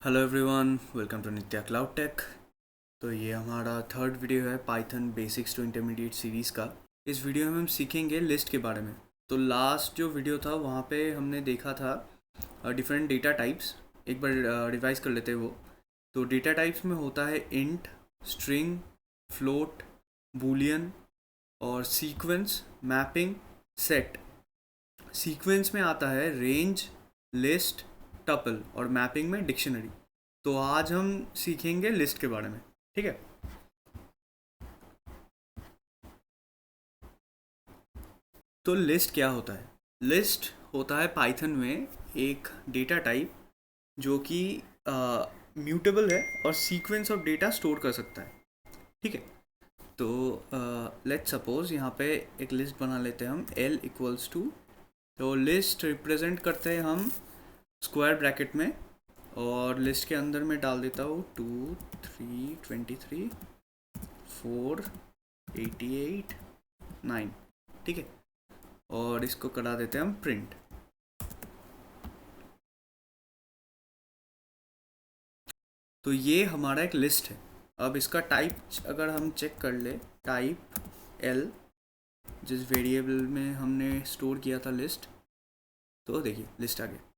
Hello everyone, welcome to Nitya Cloud Tech. तो ये हमारा थर्ड वीडियो है Python basics to intermediate series का। इस वीडियो में हम सीखेंगे लिस्ट के बारे में। तो लास्ट जो वीडियो था वहाँ पे हमने देखा था डिफरेंट डेटा टाइप्स। एक बार रिवाइज कर लेते हैं वो। तो डेटा टाइप्स में होता है इंट, स्ट्रिंग, फ्लोट, बूलियन और सीक्वेंस, मैपिंग, सेट। सीक्वेंस में आता है रेंज, लिस्ट, टपल और मैपिंग में डिक्शनरी। तो आज हम सीखेंगे लिस्ट के बारे में। ठीक है। तो लिस्ट क्या होता है? लिस्ट होता है पाइथन में एक डेटा टाइप जो कि म्यूटेबल है और सीक्वेंस ऑफ डेटा स्टोर कर सकता है। ठीक है। तो लेट्स सपोज यहाँ पे एक लिस्ट बना लेते हैं हम l इक्वल्स टू। तो लिस्ट रिप्रेजेंट करते हैं हम स्क्वायर ब्रैकेट में, और लिस्ट के अंदर मैं डाल देता हूँ 2, 3, 23, 4, 88, 9। ठीक है। और इसको करा देते हैं हम प्रिंट। तो ये हमारा एक लिस्ट है। अब इसका टाइप अगर हम चेक कर ले, टाइप एल, जिस वेरिएबल में हमने स्टोर किया था लिस्ट, तो देखिए लिस्ट आ गया।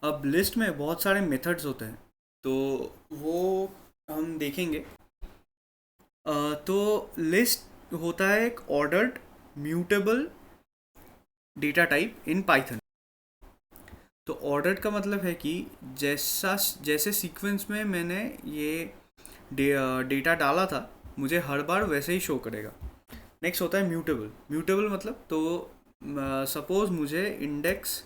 अब लिस्ट में बहुत सारे मेथड्स होते हैं, तो वो हम देखेंगे। तो लिस्ट होता है एक ordered mutable data type in Python. तो ऑर्डर्ड का मतलब है कि जैसे सीक्वेंस में मैंने ये डेटा डाला था, मुझे हर बार वैसे ही शो करेगा। नेक्स्ट होता है म्यूटेबल। म्यूटेबल मतलब, तो सपोज मुझे इंडेक्स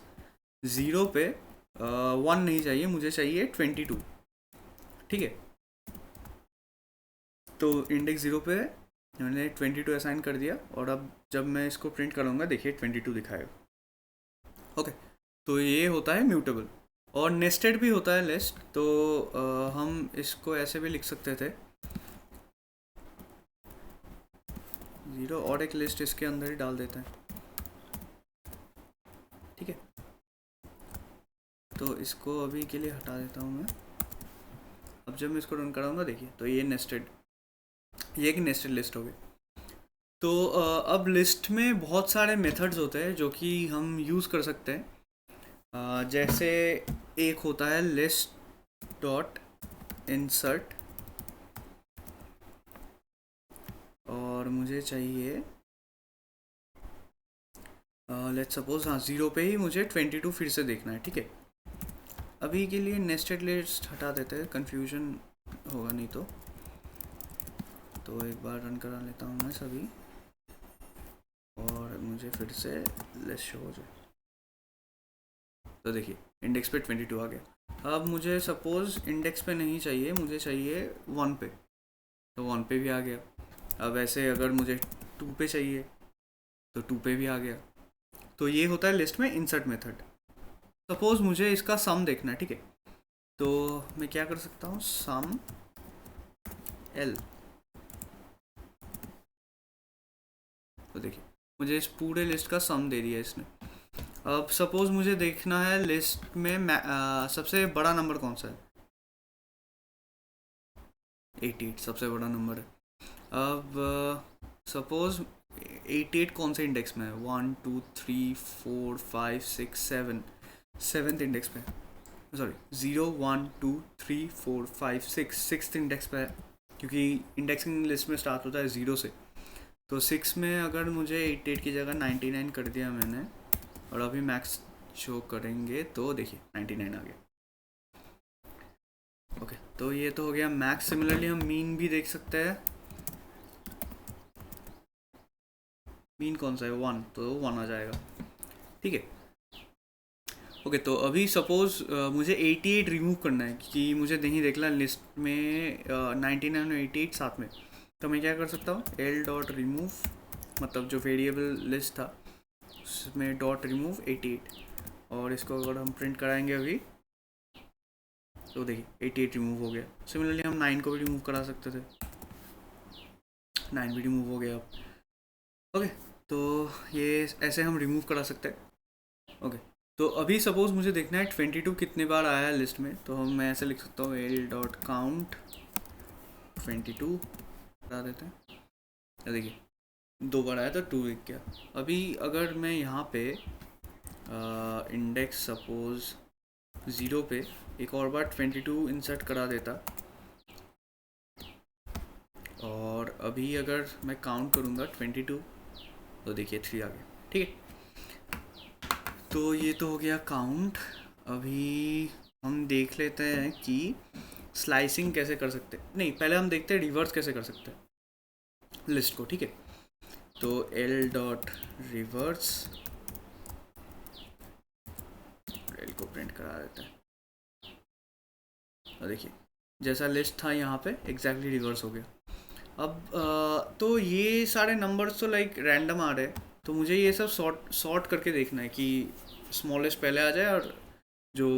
ज़ीरो पे 1 नहीं चाहिए, मुझे चाहिए 22। ठीक है। तो इंडेक्स ज़ीरो पे मैंने 22 असाइन कर दिया, और अब जब मैं इसको प्रिंट करूँगा देखिए 22 दिखाएगा। ओके। तो ये होता है म्यूटेबल। और नेस्टेड भी होता है लिस्ट। तो हम इसको ऐसे भी लिख सकते थे, ज़ीरो और एक लिस्ट इसके अंदर ही डाल देते हैं। ठीक है। तो इसको अभी के लिए हटा देता हूँ मैं। अब जब मैं इसको रन कराऊंगा देखिए, तो ये एक नेस्टेड लिस्ट हो गई। तो अब लिस्ट में बहुत सारे मेथड्स होते हैं जो कि हम यूज़ कर सकते हैं। जैसे एक होता है लिस्ट डॉट इंसर्ट, और मुझे चाहिए लेट्स सपोज, हाँ, ज़ीरो पे ही मुझे 22 फिर से देखना है। ठीक है। अभी के लिए नेस्टेड लिस्ट हटा देते हैं, कन्फ्यूजन होगा नहीं तो। एक बार रन करा लेता हूँ मैं सभी, और मुझे फिर से लिस्ट शो हो जाए। तो देखिए इंडेक्स पे 22 आ गया। अब मुझे सपोज़ इंडेक्स पे नहीं चाहिए, मुझे चाहिए 1 पे, तो 1 पे भी आ गया। अब ऐसे अगर मुझे 2 पे चाहिए तो 2 पे भी आ गया। तो ये होता है लिस्ट में इंसर्ट मेथड। सपोज़ मुझे इसका सम देखना है। ठीक है। तो मैं क्या कर सकता हूँ, सम एल। तो देखिए मुझे इस पूरे लिस्ट का सम दे दिया इसने। अब सपोज़ मुझे देखना है लिस्ट में सबसे बड़ा नंबर कौन सा है। 88 सबसे बड़ा नंबर है। अब सपोज 88 कौन से इंडेक्स में है, 1, 2, 3, 4, 5, 6, 7, सेवन्थ इंडेक्स पे। सॉरी, 0, 1, 2, 3, 4, 5, 6 सिक्स इंडेक्स पे है, क्योंकि इंडेक्सिंग लिस्ट में स्टार्ट होता है 0 से। तो 6 में अगर मुझे 88 की जगह 99 कर दिया मैंने, और अभी मैक्स शो करेंगे तो देखिए 99 आ गया। ओके। तो ये तो हो गया मैक्स। सिमिलरली हम मीन भी देख सकते हैं। मीन कौन सा है, 1, तो 1 आ जाएगा। ठीक है। ओके। तो अभी सपोज मुझे 88 रिमूव करना है, कि मुझे नहीं देखना लिस्ट में 99 और 88 साथ में। तो मैं क्या कर सकता हूँ, एल डॉट रिमूव, मतलब जो वेरिएबल लिस्ट था उसमें डॉट रिमूव 88, और इसको अगर हम प्रिंट कराएंगे अभी, तो देखिए 88 रिमूव हो गया। सिमिलरली हम 9 को भी रिमूव करा सकते थे, 9 भी रिमूव हो गया अब। ओके। तो ये ऐसे हम रिमूव करा सकते हैं। ओके। तो अभी सपोज मुझे देखना है 22 कितने बार आया है लिस्ट में, तो मैं ऐसे लिख सकता हूँ l.count 22 बता देते हैं। देखिए 2 बार आया तो 2 लिख गया। अभी अगर मैं यहाँ पे इंडेक्स सपोज 0 पे एक और बार 22 इंसर्ट करा देता, और अभी अगर मैं काउंट करूँगा 22 तो देखिए 3 आ गया। ठीक है, तो ये तो हो गया काउंट। अभी हम देख लेते हैं कि स्लाइसिंग कैसे कर सकते हैं। नहीं, पहले हम देखते हैं रिवर्स कैसे कर सकते हैं लिस्ट को। ठीक है, तो l.reverse l को प्रिंट करा देते हैं, और देखिए जैसा लिस्ट था यहाँ पे एग्जैक्टली रिवर्स हो गया। अब तो ये सारे नंबर्स तो लाइक रैंडम आ रहे हैं, तो मुझे ये सब सॉर्ट करके देखना है कि स्मॉलेस्ट पहले आ जाए और जो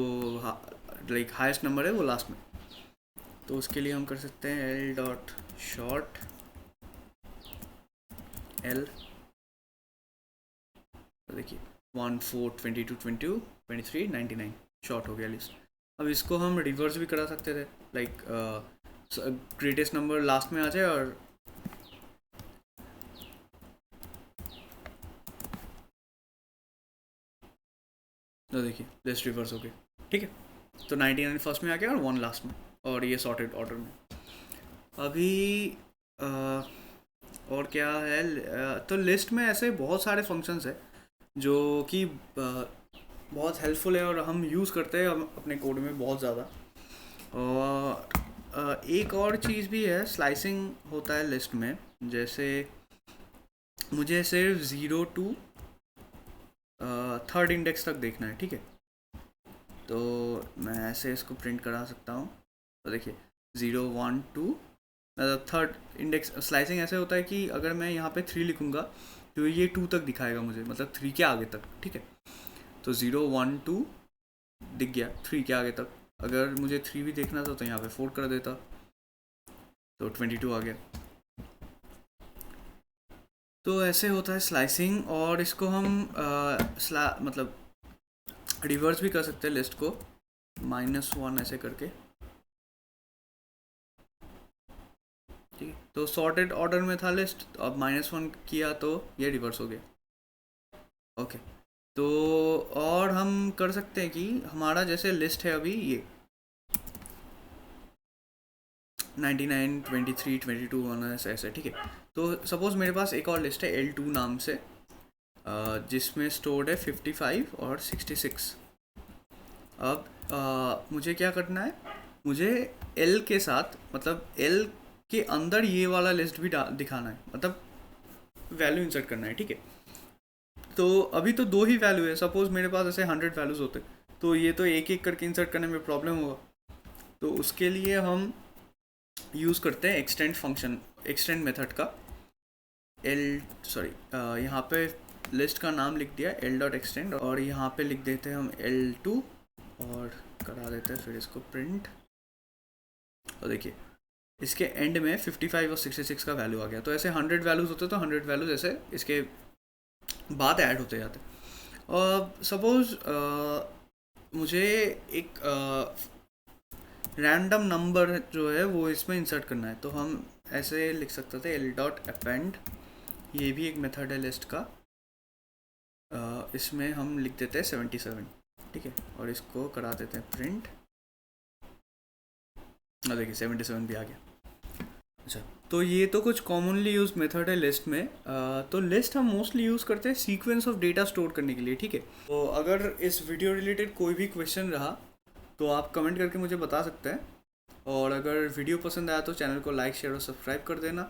लाइक हाईएस्ट नंबर है वो लास्ट में। तो उसके लिए हम कर सकते हैं l.sort l, तो देखिए 1 4 22 22 23 99 शॉर्ट हो गया लिस्ट। अब इसको हम रिवर्स भी करा सकते थे, लाइक ग्रेटेस्ट नंबर लास्ट में आ जाए और तो देखिए लिस्ट रिवर्स हो गई। ठीक है, तो 99 फर्स्ट में आ गया और 1 लास्ट में, और ये सॉर्टेड ऑर्डर में। अभी और क्या है, तो लिस्ट में ऐसे बहुत सारे फंक्शंस है जो कि बहुत हेल्पफुल है और हम यूज़ करते हैं अपने कोड में बहुत ज़्यादा। और एक और चीज़ भी है, स्लाइसिंग होता है लिस्ट में। जैसे मुझे सिर्फ 0 to 3rd इंडेक्स तक देखना है। ठीक है, तो मैं ऐसे इसको प्रिंट करा सकता हूँ। तो देखिए 0 1 2 3rd इंडेक्स। स्लाइसिंग ऐसे होता है कि अगर मैं यहाँ पे 3 लिखूँगा तो ये 2 तक दिखाएगा मुझे, मतलब 3 के आगे तक। ठीक है, तो 0 1 2 दिख गया 3 के आगे तक। अगर मुझे 3 भी देखना था तो यहाँ पे 4 कर देता, तो 22 आ गया। तो ऐसे होता है स्लाइसिंग, और इसको हम मतलब रिवर्स भी कर सकते हैं लिस्ट को, -1 ऐसे करके। ठीक है, तो सॉर्टेड ऑर्डर में था लिस्ट, अब -1 किया तो ये रिवर्स हो गया। ओके, तो और हम कर सकते हैं कि हमारा जैसे लिस्ट है अभी ये 99 23 22 1 ऐसे। ठीक है, तो सपोज मेरे पास एक और लिस्ट है L2 नाम से, जिसमें स्टोर्ड है 55 और 66। अब मुझे क्या करना है, मुझे L के साथ, मतलब L के अंदर ये वाला लिस्ट भी दिखाना है, मतलब वैल्यू इंसर्ट करना है। ठीक है, तो अभी तो 2 ही वैल्यू है। सपोज मेरे पास ऐसे 100 वैल्यूज़ होते तो ये तो एक एक करके इंसर्ट करने में प्रॉब्लम होगा। तो उसके लिए हम यूज़ करते हैं एक्सटेंड फंक्शन, एक्सटेंड मेथड का। यहाँ पे लिस्ट का नाम लिख दिया l.extend, और यहाँ पे लिख देते हैं हम l2 और करा देते हैं फिर इसको प्रिंट। और देखिए इसके एंड में 55 और 66 का वैल्यू आ गया। तो ऐसे 100 वैल्यूज़ होते तो 100 वैल्यूज़ ऐसे इसके बाद ऐड होते जाते। और सपोज मुझे एक रैंडम नंबर जो है वो इसमें इंसर्ट करना है, तो हम ऐसे लिख सकते थे l.append, ये भी एक मेथड है लिस्ट का। इसमें हम लिख देते हैं 77। ठीक है, और इसको करा देते हैं प्रिंट, और देखिए 77 भी आ गया। अच्छा, तो ये तो कुछ कॉमनली यूज मेथड है लिस्ट में। तो लिस्ट हम मोस्टली यूज़ करते हैं सीक्वेंस ऑफ डेटा स्टोर करने के लिए। ठीक है, तो अगर इस वीडियो रिलेटेड कोई भी क्वेश्चन रहा तो आप कमेंट करके मुझे बता सकते हैं, और अगर वीडियो पसंद आया तो चैनल को लाइक शेयर और सब्सक्राइब कर देना।